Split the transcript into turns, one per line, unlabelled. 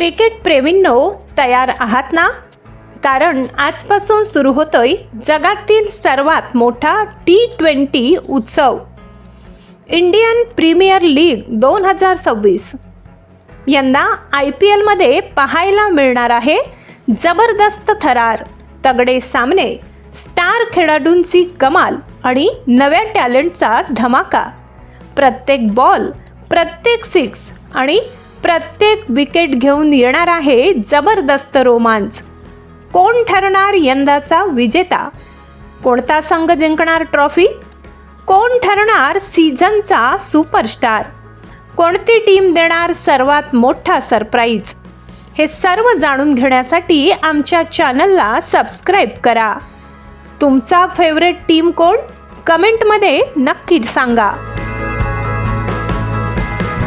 Cricket प्रेमींनो, तयार आहात ना? कारण आजपासून सुरू होतोय जगातील सर्वात मोठा T20 उत्सव, इंडियन प्रीमियर लीग 2026। यंदा IPL मध्ये पाहायला मिळणार आहे जबरदस्त थरार, तगडे सामने, स्टार खेळाडूंची कमाल आणि नव्या टॅलेंटचा धमाका। प्रत्येक बॉल, प्रत्येक सिक्स आणि प्रत्येक विकेट घेऊन येणार आहे जबरदस्त रोमांच। कोण ठरणार यंदाचा विजेता? कोणता संघ जिंकणार ट्रॉफी? कोण ठरणार सीझनचा सुपरस्टार? कोणती टीम देणार सर्वात मोठा सरप्राईज? हे सर्व जाणून घेण्यासाठी आमच्या चॅनलला सबस्क्राईब करा। तुमचा फेवरेट टीम कोण? कमेंटमध्ये नक्की सांगा।